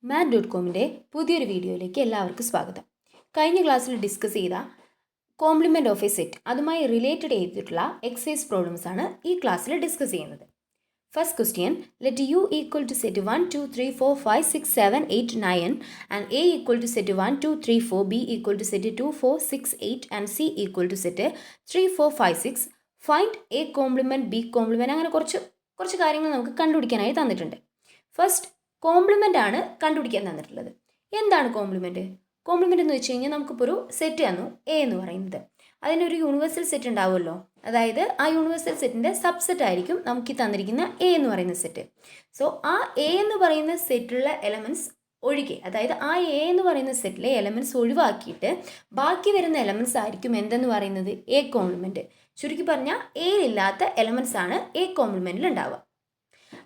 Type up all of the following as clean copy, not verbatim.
math.comന്റെ പുതിയൊരു വീഡിയോയിലേക്ക് എല്ലാവർക്കും സ്വാഗതം. കഴിഞ്ഞ ക്ലാസ്സിൽ ഡിസ്കസ് ചെയ്ത കോംപ്ലിമെന്റ് ഓഫ് എ സെറ്റ് അതുമായി റിലേറ്റഡ് ചെയ്തിട്ടുള്ള എക്സസൈസ് പ്രോബ്ലംസ് ആണ് ഈ ക്ലാസ്സിൽ ഡിസ്കസ് ചെയ്യുന്നത്. First question, let u equal to set 1 2 3 4 5 6 7 8 9 and a equal to set 1 2 3 4, b equal to set 2 4 6 8 and c equal to set 3 4 5 6. Find A complement B complement. അങ്ങനെ കുറച്ച് കാര്യങ്ങൾ നമുക്ക് കണ്ടുപിടിക്കാനായി തന്നിട്ടുണ്ട്. ഫസ്റ്റ് കോംപ്ലിമെൻ്റ് ആണ് കണ്ടുപിടിക്കാൻ തന്നിട്ടുള്ളത്. എന്താണ് കോംപ്ലിമെൻറ്റ്? കോംപ്ലിമെൻ്റ് എന്ന് വെച്ച് കഴിഞ്ഞാൽ നമുക്കിപ്പോൾ ഒരു സെറ്റ് തന്നു എ എന്ന് പറയുന്നത്. അതിനൊരു യൂണിവേഴ്സൽ സെറ്റ് ഉണ്ടാവുമല്ലോ, അതായത് ആ യൂണിവേഴ്സൽ സെറ്റിൻ്റെ സബ്സെറ്റ് ആയിരിക്കും നമുക്ക് ഈ തന്നിരിക്കുന്ന എ എന്ന് പറയുന്ന സെറ്റ്. സോ ആ എ എന്ന് പറയുന്ന സെറ്റിലുള്ള എലമെൻറ്റ്സ് ഒഴികെ, അതായത് ആ എ എന്ന് പറയുന്ന സെറ്റിലെ എലമെൻറ്റ്സ് ഒഴിവാക്കിയിട്ട് ബാക്കി വരുന്ന എലമെൻറ്റ്സ് ആയിരിക്കും എന്തെന്ന് പറയുന്നത് എ കോംപ്ലിമെൻറ്റ്. ചുരുക്കി പറഞ്ഞാൽ എയിലില്ലാത്ത എലമെൻറ്റ്സ് ആണ് എ കോംപ്ലിമെൻറ്റിൽ ഉണ്ടാവുക.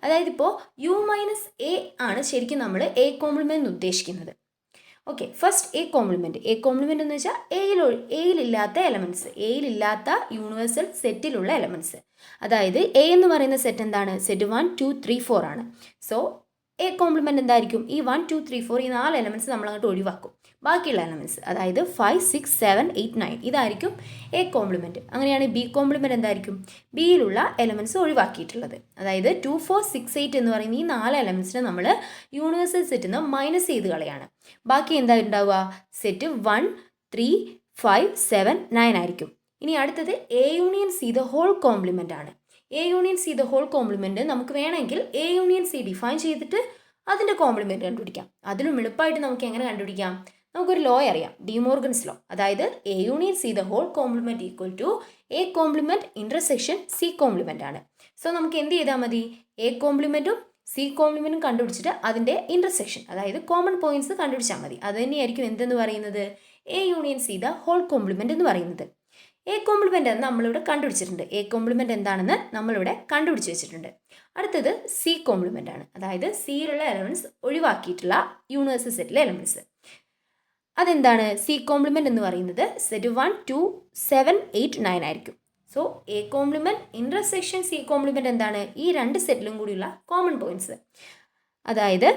അതായത് ഇപ്പോൾ യു മൈനസ് എ ആണ് ശരിക്കും നമ്മൾ എ കോംപ്ലിമെൻ്റ് ഉദ്ദേശിക്കുന്നത്. Okay, first A compliment. A compliment എന്ന് വെച്ചാൽ എയിലില്ലാത്ത എലമെൻറ്റ്സ്, എയിലില്ലാത്ത യൂണിവേഴ്സൽ സെറ്റിലുള്ള എലമെൻറ്റ്സ്. അതായത് എ എന്ന് പറയുന്ന സെറ്റ് എന്താണ്? സെറ്റ് 1 2 3 4 ആണ്. സോ എ കോംപ്ലിമെൻ്റ് എന്തായിരിക്കും? ഈ 1 2 3 4 ഈ 4 എലമെൻറ്റ്സ് നമ്മൾ അങ്ങോട്ട് ഒഴിവാക്കും. ബാക്കിയുള്ള എലമെൻറ്റ്സ് അതായത് 5 6 7 8 9 ഇതായിരിക്കും എ കോംപ്ലിമെൻറ്റ്. അങ്ങനെയാണ് ബി കോംപ്ലിമെൻറ്റ് എന്തായിരിക്കും? ബിയിലുള്ള എലമെൻറ്റ്സ് ഒഴിവാക്കിയിട്ടുള്ളത്. അതായത് 2 4 6 8 എന്ന് പറയുന്ന ഈ 4 എലമെൻറ്റ്സിനെ നമ്മൾ യൂണിവേഴ്സൽ സെറ്റിൽ നിന്ന് മൈനസ് ചെയ്ത് കളയാണ്. ബാക്കി എന്താ ഉണ്ടാവുക? സെറ്റ് 1 3 5 7 9 ആയിരിക്കും. ഇനി അടുത്തത് A union C the whole complement ആണ്. A union C the whole complement നമുക്ക് വേണമെങ്കിൽ എ യൂണിയൻ സി ഡിഫൈൻ ചെയ്തിട്ട് അതിൻ്റെ കോംപ്ലിമെൻറ്റ് കണ്ടുപിടിക്കാം. അതിലും എളുപ്പമായിട്ട് നമുക്ക് എങ്ങനെ കണ്ടുപിടിക്കാം? നമുക്കൊരു ലോ അറിയാം, ഡിമോർഗൻസ് ലോ. അതായത് A union C the whole complement equal to A complement intersection C complement ആണ്. സോ നമുക്ക് എന്ത് ചെയ്താൽ മതി? എ കോംപ്ലിമെൻറ്റും സി കോംപ്ലിമെൻറ്റും കണ്ടുപിടിച്ചിട്ട് അതിൻ്റെ ഇൻ്റർസെക്ഷൻ, അതായത് കോമൺ പോയിൻറ്റ്സ് കണ്ടുപിടിച്ചാൽ മതി. അത് തന്നെയായിരിക്കും എന്തെന്ന് പറയുന്നത്? A union C the whole complement എന്ന് പറയുന്നത്. എ കോംപ്ലിമെൻ്റ് എന്ന് നമ്മളിവിടെ കണ്ടുപിടിച്ചിട്ടുണ്ട്. എ കോംപ്ലിമെൻ്റ് എന്താണെന്ന് നമ്മളിവിടെ കണ്ടുപിടിച്ച് വെച്ചിട്ടുണ്ട്. അടുത്തത് സി കോംപ്ലിമെൻ്റ് ആണ്. അതായത് സിയിലുള്ള എലമെൻറ്റ്സ് ഒഴിവാക്കിയിട്ടുള്ള യൂണിവേഴ്സൽ സെറ്റിലെ എലമെൻറ്റ്സ്. അതെന്താണ്? സി കോംപ്ലിമെൻ്റ് എന്ന് പറയുന്നത് സെറ്റ് 1 2 7 8 9 ആയിരിക്കും. So A complement intersection C compliment എന്താണ്? ഈ രണ്ട് സെറ്റിലും കൂടിയുള്ള കോമൺ പോയിൻറ്റ്സ്, അതായത്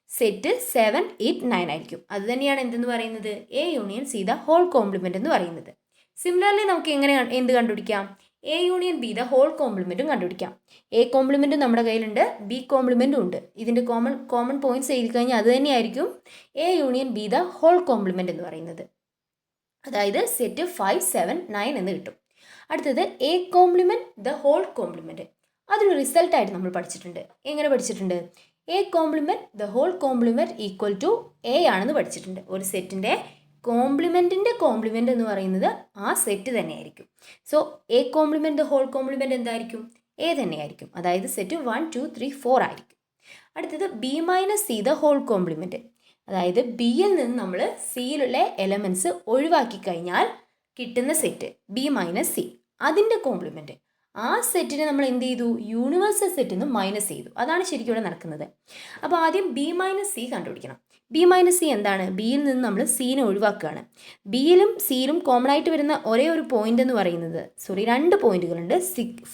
സെറ്റ് 7 8 9 ആയിരിക്കും. അത് തന്നെയാണ് എന്തെന്ന് പറയുന്നത്? A union C the whole complement എന്ന് പറയുന്നത്. സിമിലർലി നമുക്ക് എന്ത് കണ്ടുപിടിക്കാം? A union B the whole കോംപ്ലിമെൻറ്റും കണ്ടുപിടിക്കാം. എ കോംപ്ലിമെൻറ്റും നമ്മുടെ കയ്യിലുണ്ട്, ബി കോംപ്ലിമെൻറ്റും ഉണ്ട്. ഇതിൻ്റെ കോമൺ പോയിൻറ്റ്സ് എഴുതി കഴിഞ്ഞാൽ അത് തന്നെയായിരിക്കും A union B the whole complement എന്ന് പറയുന്നത്. അതായത് സെറ്റ് 5 7 9 എന്ന് കിട്ടും. അടുത്തത് A complement the whole complement. അതൊരു റിസൾട്ടായിട്ട് നമ്മൾ പഠിച്ചിട്ടുണ്ട്. എങ്ങനെ പഠിച്ചിട്ടുണ്ട്? A complement the whole complement equal to A ആണെന്ന് പഠിച്ചിട്ടുണ്ട്. ഒരു സെറ്റിൻ്റെ കോംപ്ലിമെൻറ്റിൻ്റെ കോംപ്ലിമെൻ്റ് എന്ന് പറയുന്നത് ആ സെറ്റ് തന്നെയായിരിക്കും. So A complement the whole complement എന്തായിരിക്കും? എ തന്നെയായിരിക്കും. അതായത് സെറ്റ് 1 2 3 4 ആയിരിക്കും. അടുത്തത് B minus C the whole complement. അതായത് ബിയിൽ നിന്ന് നമ്മൾ സിയിലുള്ള എലമെൻറ്റ്സ് ഒഴിവാക്കി കഴിഞ്ഞാൽ കിട്ടുന്ന സെറ്റ് ബി മൈനസ് സി, അതിൻ്റെ കോംപ്ലിമെൻറ്റ്. ആ സെറ്റിനെ നമ്മൾ എന്ത് ചെയ്തു? യൂണിവേഴ്സൽ സെറ്റിൽ നിന്ന് മൈനസ് ചെയ്തു. അതാണ് ശരിക്കും ഇവിടെ നടക്കുന്നത്. അപ്പോൾ ആദ്യം ബി മൈനസ് സി കണ്ടുപിടിക്കണം. ബി മൈനസ് സി എന്താണ്? ബിയിൽ നിന്ന് നമ്മൾ സീനെ ഒഴിവാക്കുകയാണ്. ബിയിലും സിയിലും കോമൺ ആയിട്ട് വരുന്ന ഒരേ ഒരു പോയിന്റ് എന്ന് പറയുന്നത്, രണ്ട് പോയിന്റുകളുണ്ട്,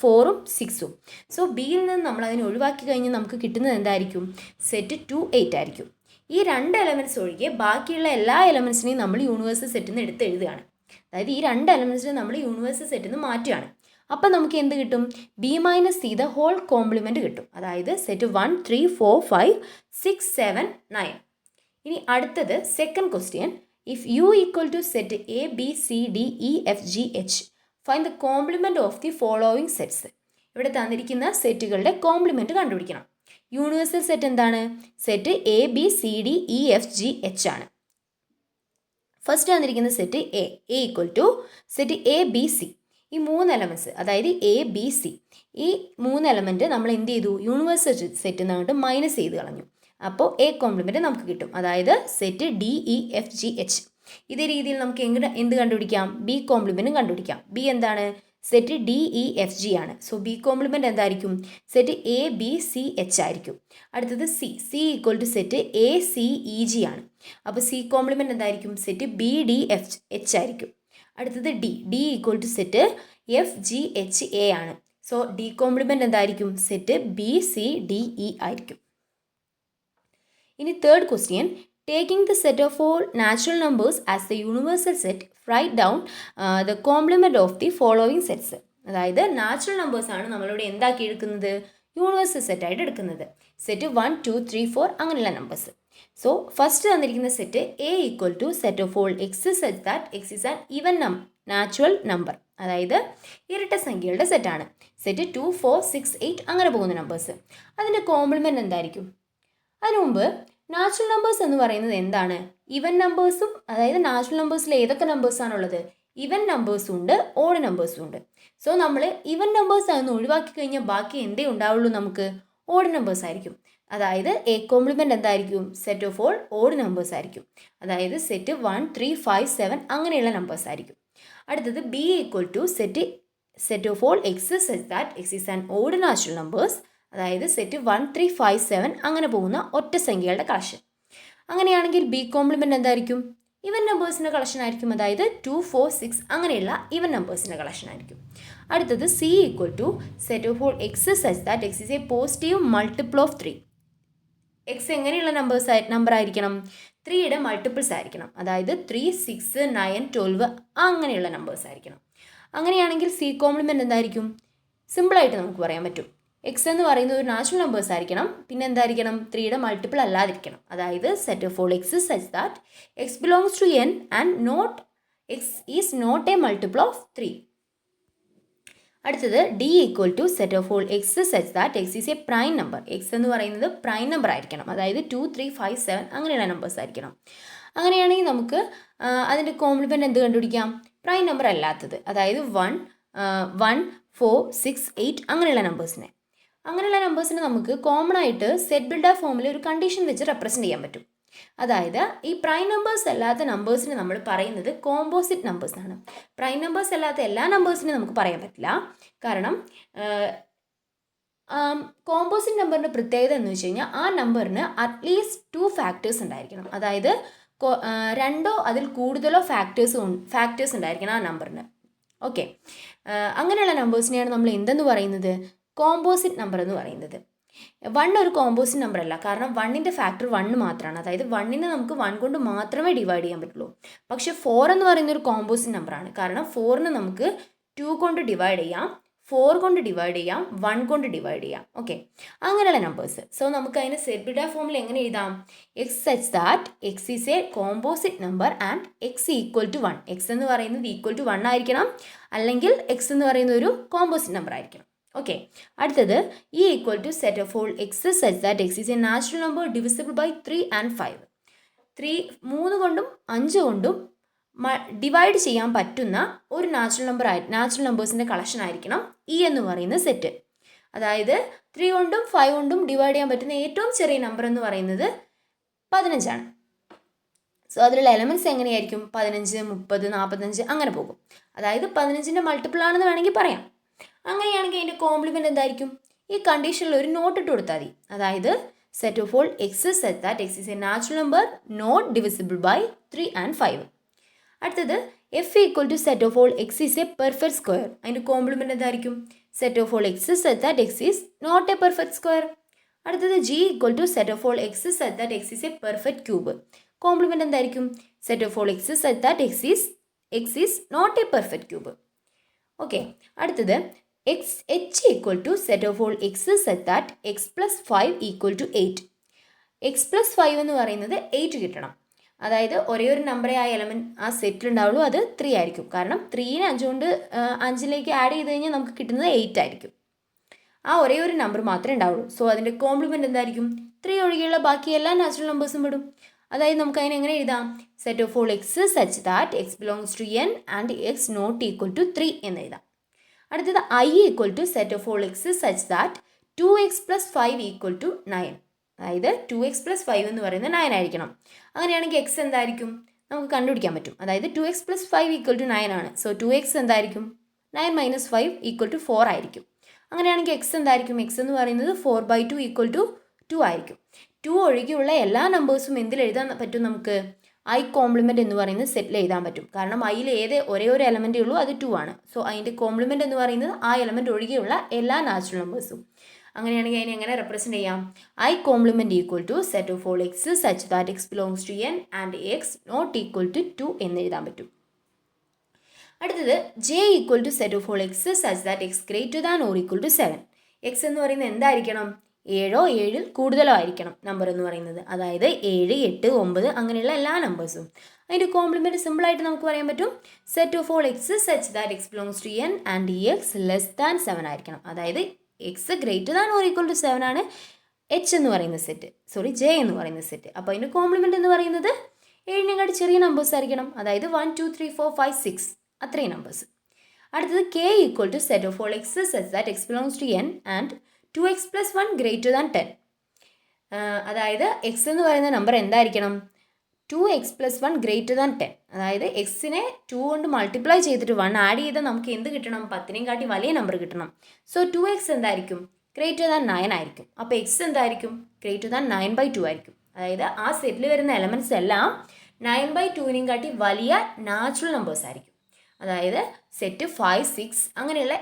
4ഉം 6ഉം. സോ ബിയിൽ നിന്ന് നമ്മൾ അതിനെ ഒഴിവാക്കി കഴിഞ്ഞാൽ നമുക്ക് കിട്ടുന്നത് എന്തായിരിക്കും? സെറ്റ് 2 8 ആയിരിക്കും. ഈ രണ്ട് എലമെൻറ്റ്സ് ഒഴികെ ബാക്കിയുള്ള എല്ലാ എലമെൻറ്റ്സിനെയും നമ്മൾ യൂണിവേഴ്സൽ സെറ്റിൽ നിന്ന് എടുത്ത് എഴുതുകയാണ്. അതായത് ഈ രണ്ട് എലമെൻറ്റ്സിനെ നമ്മൾ യൂണിവേഴ്സൽ സെറ്റിൽ നിന്ന് മാറ്റുകയാണ്. അപ്പം നമുക്ക് എന്ത് കിട്ടും? B minus C the whole complement കിട്ടും. അതായത് സെറ്റ് 1 3 4 5 6 7 9. ഇനി അടുത്തത് second question, if U equal to set A B C D E F G H, find the complement of the following sets. ഇവിടെ തന്നിരിക്കുന്ന സെറ്റുകളുടെ കോംപ്ലിമെൻറ്റ് കണ്ടുപിടിക്കണം. യൂണിവേഴ്സൽ സെറ്റ് എന്താണ്? Set A B C D E F G H ആണ്. First തന്നിരിക്കുന്ന set A equal to set A B C. ഈ 3 elements, അതായത് A B C, ഈ 3 എലമെൻറ്റ് നമ്മൾ എന്ത് ചെയ്തു? യൂണിവേഴ്സൽ സെറ്റിൽ നിന്നിട്ട് മൈനസ് ചെയ്ത് കളഞ്ഞു. അപ്പോൾ എ കോംപ്ലിമെൻറ്റ് നമുക്ക് കിട്ടും. അതായത് set D E F G H. ഇതേ രീതിയിൽ നമുക്ക് എന്ത് കണ്ടുപിടിക്കാം? ബി കോംപ്ലിമെൻറ്റും കണ്ടുപിടിക്കാം. ബി എന്താണ്? Set D E F G ആണ്. സോ ബി കോംപ്ലിമെൻറ്റ് എന്തായിരിക്കും? Set A B C H ആയിരിക്കും. അടുത്തത് C equal to set A C E G ആണ്. അപ്പോൾ സി കോംപ്ലിമെൻറ്റ് എന്തായിരിക്കും? Set B D F H ആയിരിക്കും. അടുത്തത് D equal to set F G H A ആണ്. So D complement എന്തായിരിക്കും? Set B C D E ആയിരിക്കും. ഇനി third question, taking the set of all natural numbers as the universal set write down the complement of the following sets. അതായത് natural നമ്പേഴ്സാണ് നമ്മളിവിടെ എന്താക്കി എടുക്കുന്നത്, universal സെറ്റായിട്ട് എടുക്കുന്നത്. സെറ്റ് 1, 2, 3, 4 അങ്ങനെയുള്ള നമ്പേഴ്സ്. സോ ഫസ്റ്റ് തന്നിരിക്കുന്ന set A equal to set of all X such that X is an even natural number, അതായത് ഇരട്ട സംഖ്യകളുടെ സെറ്റാണ്. സെറ്റ് 2, 4, 6, 8 അങ്ങനെ പോകുന്ന നമ്പേഴ്സ്. അതിൻ്റെ കോംപ്ലിമെൻറ്റ് എന്തായിരിക്കും? അതിനു മുമ്പ് നാച്ചുറൽ നമ്പേഴ്സ് എന്ന് പറയുന്നത് എന്താണ്? ഈവൻ നമ്പേഴ്സും, അതായത് നാച്ചുറൽ നമ്പേഴ്സിൽ ഏതൊക്കെ നമ്പേഴ്സാണുള്ളത്? ഈവൻ നമ്പേഴ്സും ഉണ്ട്, ഓഡ് നമ്പേഴ്സും ഉണ്ട്. സോ നമ്മൾ ഈവൻ നമ്പേഴ്സ് അതൊന്ന് ഒഴിവാക്കി കഴിഞ്ഞാൽ ബാക്കി എന്തേ ഉണ്ടാവുള്ളൂ നമുക്ക്? ഓഡ് നമ്പേഴ്സ് ആയിരിക്കും. അതായത് എ കോംപ്ലിമെൻറ്റ് എന്തായിരിക്കും? Set of all odd numbers ആയിരിക്കും. അതായത് സെറ്റ് 1, 3, 5, 7 അങ്ങനെയുള്ള നമ്പേഴ്സ് ആയിരിക്കും. അടുത്തത് B equal to set of all X such that X is an odd natural numbers, അതായത് സെറ്റ് 1, 3, 5, 7 അങ്ങനെ പോകുന്ന ഒറ്റ സംഖ്യകളുടെ കളക്ഷൻ. അങ്ങനെയാണെങ്കിൽ ബി കോംപ്ലിമെൻറ്റ് എന്തായിരിക്കും? ഈവൻ നമ്പേഴ്സിൻ്റെ കളക്ഷൻ ആയിരിക്കും. അതായത് 2, 4, 6 അങ്ങനെയുള്ള ഈവൻ നമ്പേഴ്സിൻ്റെ കളക്ഷൻ ആയിരിക്കും. അടുത്തത് C equal to set of all X such that X is a positive multiple of 3. X എങ്ങനെയുള്ള നമ്പർ ആയിരിക്കണം? 3യുടെ മൾട്ടിപ്പിൾസ് ആയിരിക്കണം. അതായത് 3, 6, 9, 12 അങ്ങനെയുള്ള നമ്പേഴ്സ് ആയിരിക്കണം. അങ്ങനെയാണെങ്കിൽ സി കോംപ്ലിമെൻറ്റ് എന്തായിരിക്കും? സിമ്പിളായിട്ട് നമുക്ക് പറയാൻ പറ്റും. എക്സ് എന്ന് പറയുന്നത് ഒരു നാച്ചുറൽ നമ്പേഴ്സ് ആയിരിക്കണം. പിന്നെ എന്തായിരിക്കണം? 3യുടെ മൾട്ടിപ്പിൾ അല്ലാതിരിക്കണം. അതായത് set of all X such that X belongs to N and not X is not a multiple of 3. അടുത്തത് D equal to set of all X such that X is a prime number. X എന്ന് പറയുന്നത് prime number ആയിരിക്കണം. അതായത് 2, 3, 5, 7 അങ്ങനെയുള്ള numbers ആയിരിക്കണം. അങ്ങനെയാണെങ്കിൽ നമുക്ക് അതിൻ്റെ കോംപ്ലിമെൻറ്റ് എന്ത് കണ്ടുപിടിക്കാം? പ്രൈം നമ്പർ അല്ലാത്തത്, അതായത് 1, 4, 6, 8 അങ്ങനെയുള്ള നമ്പേഴ്സിനെ നമുക്ക് കോമൺ ആയിട്ട് സെറ്റ് ബിൽഡർ ഫോമിൽ ഒരു കണ്ടീഷൻ വെച്ച് റെപ്രസെൻറ്റ് ചെയ്യാൻ പറ്റും. അതായത് ഈ പ്രൈം നമ്പേഴ്സ് അല്ലാത്ത നമ്പേഴ്സിനെ നമ്മൾ പറയുന്നത് കോമ്പോസിറ്റ് നമ്പേഴ്സ് ആണ്. പ്രൈം നമ്പേഴ്സ് അല്ലാത്ത എല്ലാ നമ്പേഴ്സിനെയും നമുക്ക് പറയാൻ പറ്റില്ല. കാരണം കോമ്പോസിറ്റ് നമ്പറിൻ്റെ പ്രത്യേകത എന്ന് വെച്ച് കഴിഞ്ഞാൽ ആ നമ്പറിന് അറ്റ്ലീസ്റ്റ് 2 ഫാക്ടേഴ്സ് ഉണ്ടായിരിക്കണം. അതായത് 2 അതിൽ കൂടുതലോ ഫാക്ടേഴ്സ് ഉണ്ടായിരിക്കണം ആ നമ്പറിന്. ഓക്കെ, അങ്ങനെയുള്ള നമ്പേഴ്സിനെയാണ് നമ്മൾ എന്തെന്ന് പറയുന്നത്? കോമ്പോസിറ്റ് നമ്പർ എന്ന് പറയുന്നത്. 1 ഒരു കോമ്പോസിറ്റ് നമ്പർ അല്ല. കാരണം 1ൻ്റെ ഫാക്ടർ 1 മാത്രമാണ്. അതായത് 1നെ നമുക്ക് 1 കൊണ്ട് മാത്രമേ ഡിവൈഡ് ചെയ്യാൻ പറ്റുള്ളൂ. പക്ഷേ 4 എന്ന് പറയുന്ന ഒരു കോമ്പോസിറ്റ് നമ്പറാണ്. കാരണം 4നെ നമുക്ക് 2 കൊണ്ട് ഡിവൈഡ് ചെയ്യാം, 4 കൊണ്ട് ഡിവൈഡ് ചെയ്യാം, 1 കൊണ്ട് ഡിവൈഡ് ചെയ്യാം. ഓക്കെ, അങ്ങനെയുള്ള നമ്പേഴ്സ്. സോ നമുക്ക് അതിന് സെറ്റ് ബിൽഡർ ഫോമിൽ എങ്ങനെ എഴുതാം? X such that X is a composite number and X equal to 1. X എന്ന് പറയുന്നത് ഈക്വൽ ടു 1 ആയിരിക്കണം, അല്ലെങ്കിൽ എക്സ് എന്ന് പറയുന്ന ഒരു കോമ്പോസിറ്റ് നമ്പർ ആയിരിക്കണം. ഓക്കെ, അടുത്തത് E equal to set of all X such that X is a natural number divisible by 3 and 5. 3 കൊണ്ടും 5 കൊണ്ടും ഡിവൈഡ് ചെയ്യാൻ പറ്റുന്ന ഒരു നാച്ചുറൽ നമ്പേഴ്സിൻ്റെ കളക്ഷൻ ആയിരിക്കണം ഇ എന്ന് പറയുന്ന സെറ്റ്. അതായത് 3 കൊണ്ടും 5 കൊണ്ടും ഡിവൈഡ് ചെയ്യാൻ പറ്റുന്ന ഏറ്റവും ചെറിയ നമ്പർ എന്ന് പറയുന്നത് 15 ആണ്. സോ അതിലുള്ള എലമെൻറ്റ്സ് എങ്ങനെയായിരിക്കും? 15, 30, 45 അങ്ങനെ പോകും. അതായത് 15ൻ്റെ മൾട്ടിപ്പിൾ ആണെന്ന് വേണമെങ്കിൽ പറയാം. അങ്ങനെയാണെങ്കിൽ അതിൻ്റെ കോംപ്ലിമെൻറ്റ് എന്തായിരിക്കും? ഈ കണ്ടീഷനിൽ ഒരു നോട്ട് ഇട്ട് കൊടുത്താൽ മതി. അതായത് set of all X such that X is a natural number not divisible by 3 and 5. അടുത്തത് f equal to set of all x is a perfect square. അതിൻ്റെ കോംപ്ലിമെൻറ്റ് എന്തായിരിക്കും? Set of all X such that X is not a perfect square. അടുത്തത് g equal to set of all X such that X is a perfect cube. Complement എന്തായിരിക്കും? Set of all X such that X is not a perfect cube. Okay, അടുത്തത് h equal to set of all X such that x plus 5 equal to 8. X plus 5 എന്ന് പറയുന്നത് 8 കിട്ടണം. അതായത് ഒരേ ഒരു നമ്പറേ ആ element ആ സെറ്റിൽ ഉണ്ടാവുള്ളൂ, അത് 3 ആയിരിക്കും. കാരണം 3നെ 5 കൊണ്ട് 5ലേക്ക് ആഡ് ചെയ്ത് കഴിഞ്ഞാൽ നമുക്ക് കിട്ടുന്നത് 8 ആയിരിക്കും. ആ ഒരേ ഒരു നമ്പർ മാത്രമേ ഉണ്ടാവുള്ളൂ. സോ അതിൻ്റെ കോംപ്ലിമെൻറ്റ് എന്തായിരിക്കും? 3 ഒഴികെയുള്ള ബാക്കി എല്ലാ നാച്ചുറൽ നമ്പേഴ്സും വിടും. അതായത് നമുക്ക് അതിനെ എങ്ങനെ എഴുതാം? Set of all X such that X belongs to N and X not equal to 3 എന്ന് എഴുതാം. അടുത്തത് I equal to set of all X such that 2x plus 5 equal to 9. അതായത് 2x പ്ലസ് 5 എന്ന് പറയുന്നത് 9 ആയിരിക്കണം. അങ്ങനെയാണെങ്കിൽ എക്സ് എന്തായിരിക്കും? നമുക്ക് കണ്ടുപിടിക്കാൻ പറ്റും. അതായത് 2x പ്ലസ് 5 ഈക്വൽ ടു 9 ആണ്. സോ 2x എന്തായിരിക്കും? 9 മൈനസ് 5 ഈക്വൽ ടു 4 ആയിരിക്കും. അങ്ങനെയാണെങ്കിൽ എക്സ് എന്തായിരിക്കും? എക്സ് എന്ന് പറയുന്നത് 4/2 ഈക്വൽ ടു 2 ആയിരിക്കും. 2 ഒഴികെയുള്ള എല്ലാ നമ്പേഴ്സും എന്തിൽ എഴുതാൻ പറ്റും? നമുക്ക് ഐ കോംപ്ലിമെൻറ്റ് എന്ന് പറയുന്നത് സെറ്റിൽ എഴുതാൻ പറ്റും. കാരണം ഐയിൽ ഒരേ ഒരു എലമെൻറ്റേ ഉള്ളൂ, അത് 2 ആണ്. സോ അതിൻ്റെ കോംപ്ലിമെൻറ്റ് എന്ന് പറയുന്നത് ആ എലമെൻറ്റ് ഒഴികെയുള്ള എല്ലാ നാച്ചുറൽ നമ്പേഴ്സും. അങ്ങനെയാണെങ്കിൽ അതിനെ എങ്ങനെ റെപ്രസെൻറ്റ് ചെയ്യാം? I complement equal to set of all X such that X belongs to n and X not equal to 2 എന്ന് എഴുതാൻ പറ്റും. അടുത്തത് J equal to set of all X such that X greater than or equal to 7. X എന്ന് പറയുന്നത് എന്തായിരിക്കണം? 7 7 കൂടുതലോ ആയിരിക്കണം number എന്ന് പറയുന്നത്. അതായത് 7 8 9 അങ്ങനെയുള്ള എല്ലാ നമ്പേഴ്സും. അതിൻ്റെ കോംപ്ലിമെൻറ്റ് സിമ്പിളായിട്ട് നമുക്ക് പറയാൻ പറ്റും set of all X such that X belongs to n and X less than 7 ആയിരിക്കണം. അതായത് X greater than or equal to 7 ആണ് എച്ച് എന്ന് പറയുന്ന സെറ്റ്, ജെ എന്ന് പറയുന്ന സെറ്റ്. അപ്പോൾ അതിൻ്റെ കോംപ്ലിമെൻറ്റ് എന്ന് പറയുന്നത് 7-നെക്കാട്ടി ചെറിയ നമ്പേഴ്സ് ആയിരിക്കണം. അതായത് 1 2 3 4 5 6 അത്രയും നമ്പേഴ്സ്. അടുത്തത് K equal to set of all X such that X belongs to n and 2x + 1 greater than 10. അതായത് എക്സ് എന്ന് പറയുന്ന നമ്പർ എന്തായിരിക്കണം? 2x + 1 greater than 10. അതായത് എക്സിനെ 2 കൊണ്ട് മൾട്ടിപ്ലൈ ചെയ്തിട്ട് 1 ആഡ് ചെയ്താൽ നമുക്ക് എന്ത് കിട്ടണം? 10-നെയും കാട്ടി വലിയ നമ്പർ കിട്ടണം. സോ 2x എന്തായിരിക്കും? ഗ്രേറ്റർ ദാൻ 9 ആയിരിക്കും. അപ്പോൾ എക്സ് എന്തായിരിക്കും? ഗ്രേറ്റർ ദാൻ 9/2 ആയിരിക്കും. അതായത് ആ സെറ്റിൽ വരുന്ന എലമെൻറ്റ്സ് എല്ലാം 9/2-നെയും കാട്ടി വലിയ നാച്ചുറൽ നമ്പേഴ്സ് ആയിരിക്കും. അതായത് സെറ്റ് 5 6 അങ്ങനെയുള്ള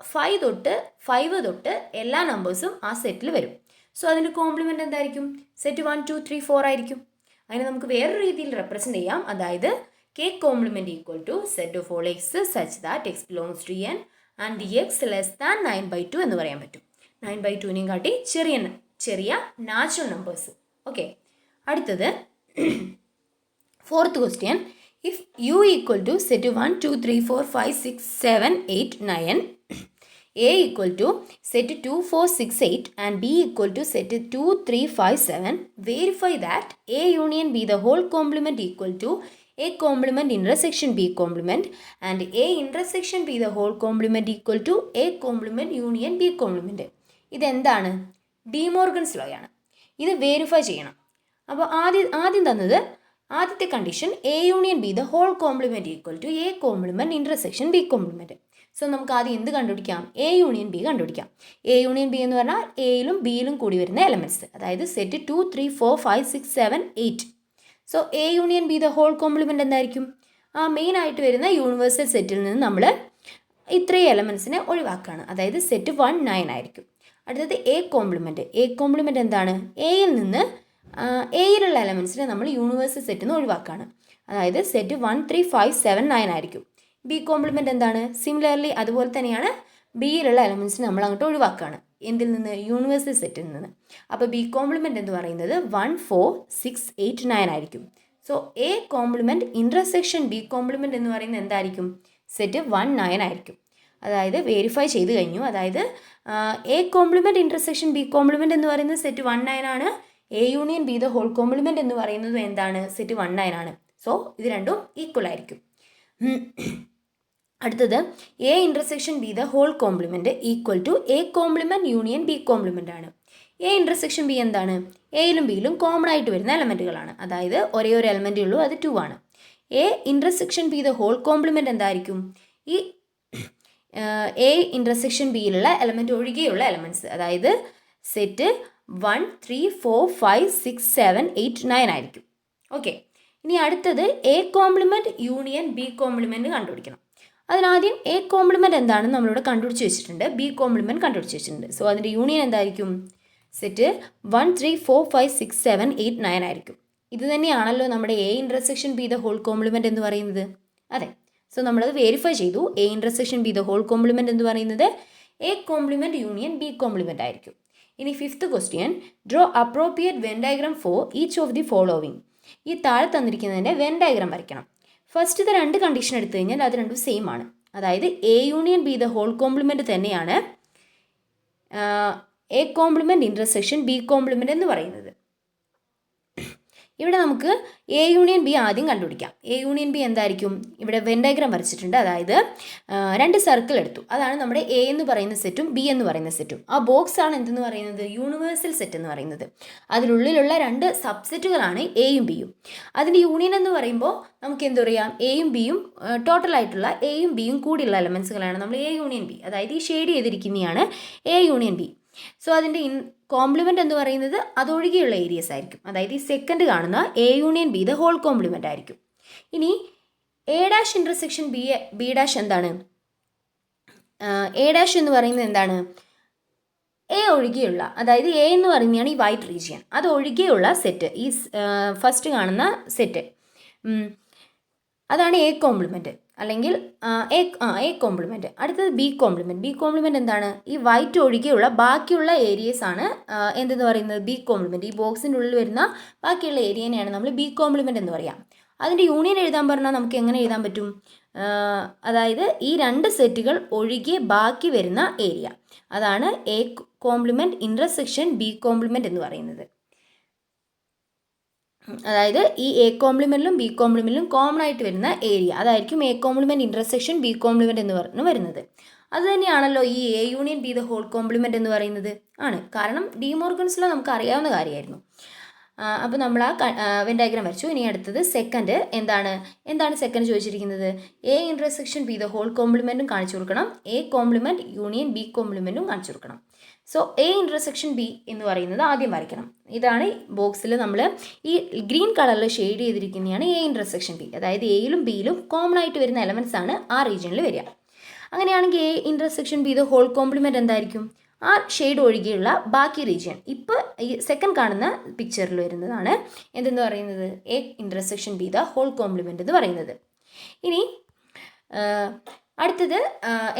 5 തൊട്ട് എല്ലാ നമ്പേഴ്സും ആ സെറ്റിൽ വരും. സോ അതിൻ്റെ കോംപ്ലിമെൻറ്റ് എന്തായിരിക്കും? സെറ്റ് 1 2 3 4 ആയിരിക്കും. അതിനെ നമുക്ക് വേറൊരു രീതിയിൽ റെപ്രസെൻറ്റ് ചെയ്യാം. അതായത് K complement equal to set of all X such that X belongs to n and X less than 9/2 എന്ന് പറയാൻ പറ്റും. 9/2-നെയും കാട്ടി ചെറിയ നാച്ചുറൽ നമ്പേഴ്സ്. ഓക്കെ, അടുത്തത് fourth question. If u equal to set 1 2 3 4 5 6 7 8 9, a equal to set 2 4 6 8 and b equal to set 2 3 5 7, verify that a union b the whole complement equal to a complement intersection b complement and a intersection b the whole complement equal to a complement union b complement. ഇതെന്താണ്? De Morgan's law ആണ്. ഇത് verify ചെയ്യണം. അപ്പോൾ ആദ്യം തന്നത് ആദ്യത്തെ condition A union B the whole complement equal to A complement intersection B complement. So നമുക്ക് ആദ്യം എന്ത് കണ്ടുപിടിക്കാം? എ യൂണിയൻ ബി കണ്ടുപിടിക്കാം. എ യൂണിയൻ ബി എന്ന് പറഞ്ഞാൽ എയിലും ബിയിലും കൂടി വരുന്ന എലമെൻറ്റ്സ്, അതായത് set 2 3 4 5 6 7 8. So A union B the whole complement എന്തായിരിക്കും? മെയിൻ ആയിട്ട് വരുന്ന യൂണിവേഴ്സൽ സെറ്റിൽ നിന്ന് നമ്മൾ ഇത്രയും എലമെൻറ്റ്സിനെ ഒഴിവാക്കുകയാണ്. അതായത് സെറ്റ് 1 9 ആയിരിക്കും. അടുത്തത് എ കോംപ്ലിമെൻറ്റ് എന്താണ്? എയിൽ നിന്ന് എയിലുള്ള എലമെൻറ്റ്സിനെ നമ്മൾ യൂണിവേഴ്സൽ സെറ്റിൽ നിന്ന് ഒഴിവാക്കുകയാണ്. അതായത് സെറ്റ് 1 3 5 7 9 ആയിരിക്കും. ബി കോംപ്ലിമെൻറ്റ് എന്താണ്? സിമിലർലി അതുപോലെ തന്നെയാണ് ബിയിലുള്ള എലമെൻറ്റ്സിനെ നമ്മൾ അങ്ങോട്ട് ഒഴിവാക്കുകയാണ്. എന്തിൽ നിന്ന്? യൂണിവേഴ്സൽ സെറ്റിൽ നിന്ന്. അപ്പോൾ ബി കോംപ്ലിമെൻറ്റ് എന്ന് പറയുന്നത് 1 4 6 8 9 ആയിരിക്കും. So A complement intersection B complement എന്ന് പറയുന്നത് എന്തായിരിക്കും? സെറ്റ് 1 9 ആയിരിക്കും. അതായത് വെരിഫൈ ചെയ്ത് കഴിഞ്ഞു. അതായത് A complement intersection B complement എന്ന് പറയുന്നത് സെറ്റ് 1 9 ആണ്. A union B the whole complement എന്ന് പറയുന്നത് എന്താണ്? സെറ്റ് 1 9 ആണ്. സോ ഇത് രണ്ടും ഈക്വൽ ആയിരിക്കും. അടുത്തത് A intersection B the whole complement equal to A complement union B complement ആണ്. എ ഇൻ്റർസെക്ഷൻ ബി എന്താണ്? എയിലും ബിയിലും കോമൺ ആയിട്ട് വരുന്ന എലമെൻറ്റുകളാണ്. അതായത് ഒരേ ഒരു എലമെൻറ്റേ ഉള്ളൂ, അത് 2 ആണ്. A intersection B the whole complement എന്തായിരിക്കും? ഈ എ ഇൻ്റർസെക്ഷൻ ബിയിലുള്ള എലമെൻറ്റ് ഒഴികെയുള്ള എലമെൻറ്റ്സ്, അതായത് സെറ്റ് 1 3 4 5 6 7 8 9 ആയിരിക്കും. ഓക്കെ, ഇനി അടുത്തത് A complement union B compliment കണ്ടുപിടിക്കണം. അതിനാദ്യം എ കോംപ്ലിമെൻറ്റ് എന്താണെന്ന് നമ്മളിവിടെ കണ്ടുപിടിച്ച് വെച്ചിട്ടുണ്ട്, ബി കോംപ്ലിമെൻറ്റ് കണ്ടുപിടിച്ച് വെച്ചിട്ടുണ്ട്. സോ അതിൻ്റെ യൂണിയൻ എന്തായിരിക്കും? സെറ്റ് 1 3 4 5 6 7 8 9 ആയിരിക്കും. ഇത് തന്നെയാണല്ലോ നമ്മുടെ A intersection B the whole complement എന്ന് പറയുന്നത്. അതെ, സോ നമ്മളത് വെരിഫൈ ചെയ്തു. A intersection B the whole complement എന്ന് പറയുന്നത് A complement union B complement ആയിരിക്കും. ഇനി fifth question, draw appropriate Venn diagram for each of the following. ഈ താഴെ തന്നിരിക്കുന്നതിൻ്റെ വെൻ ഡയഗ്രാം വരയ്ക്കണം. ഫസ്റ്റത്തെ 2 കണ്ടീഷൻ എടുത്തു കഴിഞ്ഞാൽ അത് രണ്ടും സെയിം ആണ്. അതായത് A union B the whole complement തന്നെയാണ് A complement intersection B complement എന്ന് പറയുന്നത്. ഇവിടെ നമുക്ക് എ യൂണിയൻ ബി ആദ്യം കണ്ടുപിടിക്കാം. എ യൂണിയൻ ബി എന്തായിരിക്കും? ഇവിടെ വെൻ ഡയഗ്രാം വരച്ചിട്ടുണ്ട്. അതായത് 2 സർക്കിൾ എടുത്തു. അതാണ് നമ്മുടെ എ എന്ന് പറയുന്ന സെറ്റും ബി എന്ന് പറയുന്ന സെറ്റും. ആ ബോക്സ് ആണ് എന്തെന്ന് പറയുന്നത്? യൂണിവേഴ്സൽ സെറ്റ് എന്ന് പറയുന്നത്. അതിനുള്ളിലുള്ള 2 സബ്സെറ്റുകളാണ് എയും ബിയും. അതിൻ്റെ യൂണിയൻ എന്ന് പറയുമ്പോൾ നമുക്ക് എന്ത് പറയാം? എയും ബിയും ടോട്ടലായിട്ടുള്ള എയും ബിയും കൂടിയുള്ള എലമെൻസുകളാണ് നമ്മൾ എ യൂണിയൻ ബി. അതായത് ഈ ഷെയ്ഡ് ചെയ്തിരിക്കുന്നതാണ് എ യൂണിയൻ ബി. സോ അതിൻ്റെ കോംപ്ലിമെൻറ്റ് എന്ന് പറയുന്നത് അതൊഴികെയുള്ള ഏരിയസ് ആയിരിക്കും. അതായത് ഈ സെക്കൻഡ് കാണുന്ന A union B the whole complement ആയിരിക്കും. ഇനി A dash intersection B dash എന്താണ്? എ ഡാഷ് എന്ന് പറയുന്നത് എന്താണ്? എ ഒഴികെയുള്ള, അതായത് എ എന്ന് പറയുന്നതാണ് ഈ വൈറ്റ് റീജിയൻ, അത് ഒഴികെയുള്ള സെറ്റ്, ഈ ഫസ്റ്റ് കാണുന്ന സെറ്റ്, അതാണ് എ കോംപ്ലിമെൻറ്റ്, അല്ലെങ്കിൽ എ കോംപ്ലിമെൻറ്റ്. അടുത്തത് ബി കോംപ്ലിമെൻറ്റ്. ബി കോംപ്ലിമെൻറ്റ് എന്താണ്? ഈ വൈറ്റ് ഒഴികെയുള്ള ബാക്കിയുള്ള ഏരിയസ് ആണ് എന്തെന്ന് പറയുന്നത്? B compliment. ഈ ബോക്സിൻ്റെ ഉള്ളിൽ വരുന്ന ബാക്കിയുള്ള ഏരിയനെയാണ് നമ്മൾ ബി കോംപ്ലിമെൻറ്റ് എന്ന് പറയാം. അതിൻ്റെ യൂണിയൻ എഴുതാൻ പറഞ്ഞാൽ നമുക്ക് എങ്ങനെ എഴുതാൻ പറ്റും? അതായത് ഈ രണ്ട് സെറ്റുകൾ ഒഴികെ ബാക്കി വരുന്ന ഏരിയ, അതാണ് A complement intersection B complement എന്ന് പറയുന്നത്. അതായത് ഈ എ കോംപ്ലിമെൻറ്റിലും ബി കോംപ്ലിമെൻറ്റിലും കോമൺ ആയിട്ട് വരുന്ന ഏരിയ, അതായിരിക്കും A complement intersection B complement എന്ന് പറഞ്ഞു വരുന്നത്. അതുതന്നെയാണല്ലോ ഈ A union B the whole complement എന്ന് പറയുന്നത്. ആണ്, കാരണം ഡി മോർഗൻസ് ലോ നമുക്ക് അറിയാവുന്ന കാര്യമായിരുന്നു. അപ്പോൾ നമ്മൾ ആ വെൻ ഡയഗ്രാം വരച്ചു. ഇനി അടുത്തത് സെക്കൻഡ് എന്താണ് സെക്കൻഡ് ചോദിച്ചിരിക്കുന്നത്? A intersection B the whole കോംപ്ലിമെൻറ്റും കാണിച്ചു കൊടുക്കണം, എ കോംപ്ലിമെൻറ്റ് യൂണിയൻ ബി കോംപ്ലിമെൻറ്റും കാണിച്ചു കൊടുക്കണം. സോ എ ഇൻ്റർസെക്ഷൻ ബി എന്ന് പറയുന്നത് ആദ്യം വരയ്ക്കണം. ഇതാണ് ബോക്സിൽ നമ്മൾ ഈ ഗ്രീൻ കളറിൽ ഷെയ്ഡ് ചെയ്തിരിക്കുന്നതാണ് എ ഇൻ്റർസെക്ഷൻ ബി. അതായത് എയിലും ബിയിലും കോമൺ ആയിട്ട് വരുന്ന എലമെൻറ്റ്സ് ആണ് ആ റീജിയനിൽ വരിക. അങ്ങനെയാണെങ്കിൽ A intersection B the whole complement എന്തായിരിക്കും? ആ ഷെയ്ഡ് ഒഴികെയുള്ള ബാക്കി റീജിയൻ. ഇപ്പോൾ ഈ സെക്കൻഡ് കാണുന്ന പിക്ചറിൽ വരുന്നതാണ് എന്തെന്ന് പറയുന്നത്? A intersection B the whole complement എന്ന് പറയുന്നത്. ഇനി അടുത്തത്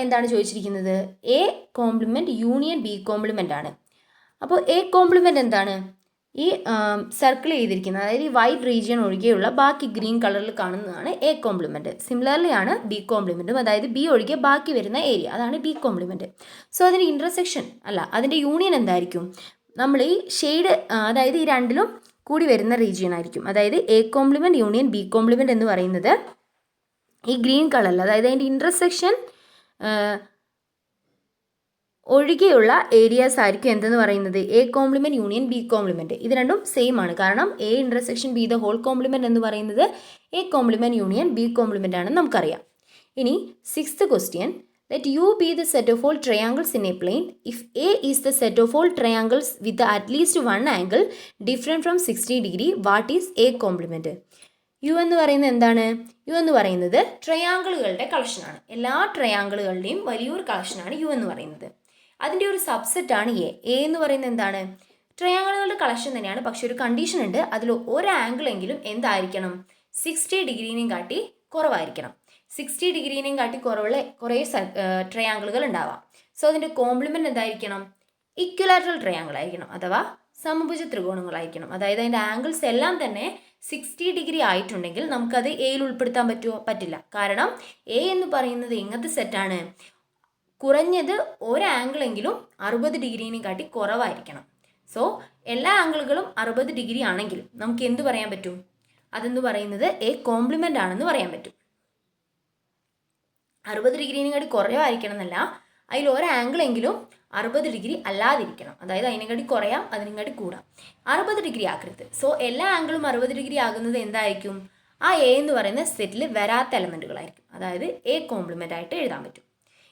എന്താണ് ചോദിച്ചിരിക്കുന്നത്? A complement union B complement ആണ്. അപ്പോൾ എ കോംപ്ലിമെൻറ്റ് എന്താണ്? ഈ സർക്കിൾ ചെയ്തിരിക്കുന്നത്, അതായത് ഈ വൈറ്റ് റീജിയൻ ഒഴികെയുള്ള ബാക്കി ഗ്രീൻ കളറിൽ കാണുന്നതാണ് എ കോംപ്ലിമെൻറ്റ്. സിമിലർലി ആണ് ബി കോംപ്ലിമെൻറ്റും, അതായത് ബി ഒഴികെ ബാക്കി വരുന്ന ഏരിയ, അതാണ് ബി കോംപ്ലിമെൻറ്റ്. സോ അതിൻ്റെ ഇൻ്റർസെക്ഷൻ അല്ല, അതിൻ്റെ യൂണിയൻ എന്തായിരിക്കും? നമ്മൾ ഈ ഷെയ്ഡ്, അതായത് ഈ രണ്ടിലും കൂടി വരുന്ന റീജിയൻ ആയിരിക്കും. അതായത് A complement union B complement എന്ന് പറയുന്നത് ഈ ഗ്രീൻ കളറിൽ, അതായത് അതിൻ്റെ ഇൻ്റർസെക്ഷൻ ഒഴികെയുള്ള ഏരിയാസ് ആയിരിക്കും എന്തെന്ന് പറയുന്നത്? A complement union B complement. ഇത് രണ്ടും സെയിം ആണ്, കാരണം A intersection B the whole complement എന്ന് പറയുന്നത് A complement union B complement ആണെന്ന് നമുക്കറിയാം. ഇനി sixth question, let U be the set of all triangles in a plane if A is the set of all triangles with at least one angle different from 60 degree, what is A complement? U എന്ന് പറയുന്നത് എന്താണ്? U എന്ന് പറയുന്നത് ട്രയാങ്കിളുകളുടെ കളക്ഷനാണ്. എല്ലാ ട്രയാങ്കിളുകളുടെയും വലിയൊരു കളക്ഷനാണ് U എന്ന് പറയുന്നത്. അതിൻ്റെ ഒരു സബ്സെറ്റാണ് എ. എ എന്ന് പറയുന്നത് എന്താണ്? ട്രയാങ്കിളുകളുടെ കളക്ഷൻ തന്നെയാണ്, പക്ഷെ ഒരു കണ്ടീഷൻ ഉണ്ട്. അതിൽ ഒരു ആംഗിളെങ്കിലും എന്തായിരിക്കണം? 60 ഡിഗ്രീനെയും കാട്ടി കുറവായിരിക്കണം. 60 ഡിഗ്രീനെയും കാട്ടി കുറവുള്ള കുറേ ട്രയാങ്കിളുകൾ ഉണ്ടാവാം. സോ അതിൻ്റെ കോംപ്ലിമെൻറ്റ് എന്തായിരിക്കണം? ഇക്വലാറ്ററൽ ട്രയാങ്കിൾ ആയിരിക്കണം, അഥവാ സമഭുജ ത്രികോണങ്ങളായിരിക്കണം. അതായത് അതിൻ്റെ ആംഗിൾസ് എല്ലാം തന്നെ 60 ഡിഗ്രി ആയിട്ടുണ്ടെങ്കിൽ നമുക്കത് എയിൽ ഉൾപ്പെടുത്താൻ പറ്റുമോ? പറ്റില്ല. കാരണം എ എന്ന് പറയുന്നത് എങ്ങനത്തെ സെറ്റാണ്? കുറഞ്ഞത് ഒരു ആംഗിളെങ്കിലും 60 ഡിഗ്രീനെ കാട്ടി കുറവായിരിക്കണം. സോ എല്ലാ ആംഗിളുകളും 60 ഡിഗ്രി ആണെങ്കിൽ നമുക്ക് എന്ത് പറയാൻ പറ്റും? അതെന്ന് പറയുന്നത് എ കോംപ്ലിമെൻ്റ് ആണെന്ന് പറയാൻ പറ്റും. 60 ഡിഗ്രീനെ കാട്ടി കുറവായിരിക്കണം എന്നല്ല, അതിൽ ഒരു ആംഗിളെങ്കിലും 60 ഡിഗ്രി അല്ലാതിരിക്കണം. അതായത് അതിനെക്കാട്ടി കുറയാം, അതിനെക്കാട്ടി കൂടാം, 60 ഡിഗ്രി ആക്കരുത്. സോ എല്ലാ ആംഗിളും 60 ഡിഗ്രി ആകുന്നത് എന്തായിരിക്കും? ആ എ എന്ന് പറയുന്ന സെറ്റിൽ വരാത്ത എലമെൻറ്റുകളായിരിക്കും. അതായത് എ കോംപ്ലിമെൻ്റ് ആയിട്ട് എഴുതാൻ പറ്റും.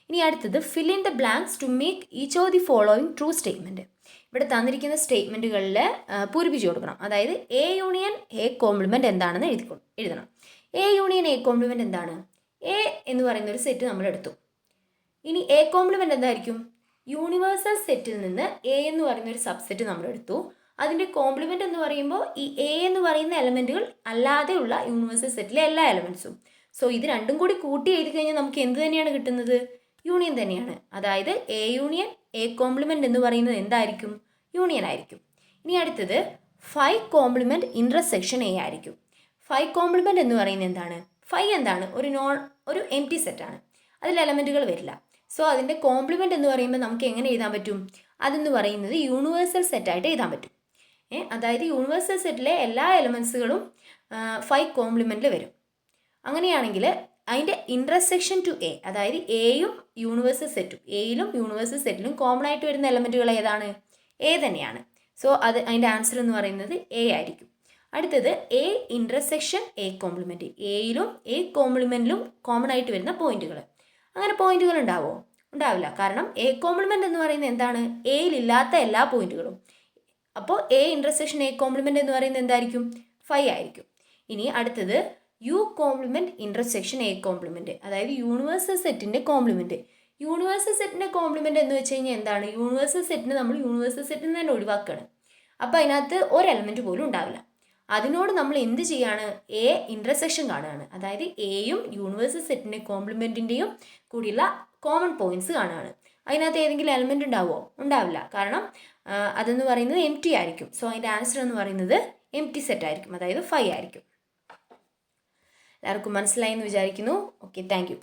ഇനി അടുത്തത് fill in the blanks to make each of the following true statement. ഇവിടെ തന്നിരിക്കുന്ന സ്റ്റേറ്റ്മെൻറ്റുകളിൽ പൂരിപ്പിച്ചു കൊടുക്കണം. അതായത് എ യൂണിയൻ എ കോംപ്ലിമെൻറ്റ് എന്താണെന്ന് എഴുതണം. എ യൂണിയൻ എ കോംപ്ലിമെൻറ്റ് എന്താണ്? എ എന്ന് പറയുന്ന ഒരു സെറ്റ് നമ്മൾ എടുത്തു. ഇനി എ കോംപ്ലിമെൻറ്റ് എന്തായിരിക്കും? യൂണിവേഴ്സൽ സെറ്റിൽ നിന്ന് എ എന്ന് പറയുന്ന ഒരു സബ്സെറ്റ് നമ്മൾ എടുത്തു. അതിൻ്റെ കോംപ്ലിമെൻറ്റ് എന്ന് പറയുമ്പോൾ ഈ എ എന്ന് പറയുന്ന എലമെൻറ്റുകൾ അല്ലാതെയുള്ള യൂണിവേഴ്സൽ സെറ്റിലെ എല്ലാ എലമെൻറ്റ്സും. സോ ഇത് രണ്ടും കൂടി കൂട്ടി എഴുതി കഴിഞ്ഞാൽ നമുക്ക് എന്ത് തന്നെയാണ് കിട്ടുന്നത്? യൂണിയൻ തന്നെയാണ്. അതായത് എ യൂണിയൻ എ കോംപ്ലിമെൻറ്റ് എന്ന് പറയുന്നത് എന്തായിരിക്കും? യൂണിയൻ ആയിരിക്കും. ഇനി അടുത്തത് 5 കോംപ്ലിമെൻറ്റ് ഇൻ്റർസെക്ഷൻ എ ആയിരിക്കും. 5 കോംപ്ലിമെൻറ്റ് എന്ന് പറയുന്നത് എന്താണ്? 5 എന്താണ്? ഒരു എംപ്റ്റി സെറ്റാണ്, അതിൽ എലമെൻറ്റുകൾ വരില്ല. സോ അതിൻ്റെ കോംപ്ലിമെൻറ്റ് എന്ന് പറയുമ്പോൾ നമുക്ക് എങ്ങനെ എഴുതാൻ പറ്റും? അതെന്ന് പറയുന്നത് യൂണിവേഴ്സൽ സെറ്റായിട്ട് എഴുതാൻ പറ്റും. അതായത് യൂണിവേഴ്സൽ സെറ്റിലെ എല്ലാ എലമെൻസുകളും 5 കോംപ്ലിമെൻറ്റിൽ വരും. അങ്ങനെയാണെങ്കിൽ അതിൻ്റെ ഇൻ്റർസെക്ഷൻ ടു എ, അതായത് എയും യൂണിവേഴ്സൽ സെറ്റും, എയിലും യൂണിവേഴ്സൽ സെറ്റിലും കോമൺ ആയിട്ട് വരുന്ന എലമെൻറ്റുകൾ ഏതാണ്? എ തന്നെയാണ്. സോ അതിൻ്റെ ആൻസർ എന്ന് പറയുന്നത് എ ആയിരിക്കും. അടുത്തത് എ ഇൻ്റർസെക്ഷൻ എ കോംപ്ലിമെൻറ്റ്. എയിലും എ കോംപ്ലിമെൻറ്റിലും കോമൺ ആയിട്ട് വരുന്ന പോയിന്റുകൾ. അങ്ങനെ പോയിന്റുകൾ ഉണ്ടാവുമോ? ഉണ്ടാവില്ല. കാരണം എ കോംപ്ലിമെൻറ്റ് എന്ന് പറയുന്നത് എന്താണ്? എയിലില്ലാത്ത എല്ലാ പോയിന്റുകളും. അപ്പോൾ എ ഇൻ്റർസെക്ഷൻ എ കോംപ്ലിമെൻറ്റ് എന്ന് പറയുന്നത് എന്തായിരിക്കും? 5 ആയിരിക്കും. ഇനി അടുത്തത് U complement intersection A complement, അതായത് യൂണിവേഴ്സൽ സെറ്റിൻ്റെ കോംപ്ലിമെൻറ്റ്. യൂണിവേഴ്സൽ സെറ്റിൻ്റെ കോംപ്ലിമെൻ്റ് എന്ന് വെച്ച് കഴിഞ്ഞാൽ എന്താണ്? യൂണിവേഴ്സൽ സെറ്റിന് നമ്മൾ യൂണിവേഴ്സൽ സെറ്റിൽ നിന്ന് തന്നെ ഒഴിവാക്കുകയാണ്. അപ്പോൾ അതിനകത്ത് ഒരു എലമെൻറ്റ് പോലും ഉണ്ടാവില്ല. അതിനോട് നമ്മൾ എന്ത് ചെയ്യാണ്? എ ഇൻ്റർസെക്ഷൻ കാണുകയാണ്. അതായത് എയും യൂണിവേഴ്സൽ സെറ്റിൻ്റെ കോംപ്ലിമെൻറ്റിൻ്റെയും കൂടിയുള്ള കോമൺ പോയിൻറ്റ്സ് കാണുകയാണ്. അതിനകത്ത് ഏതെങ്കിലും എലമെൻറ്റ് ഉണ്ടാവുമോ? ഉണ്ടാവില്ല. കാരണം അതെന്ന് പറയുന്നത് എം ടി ആയിരിക്കും. സോ അതിൻ്റെ ആൻസർ എന്ന് പറയുന്നത് എം ടി സെറ്റ് ആയിരിക്കും, അതായത് 5 ആയിരിക്കും. എല്ലാവർക്കും മനസ്സിലായി എന്ന് വിചാരിക്കുന്നു. Okay, thank you.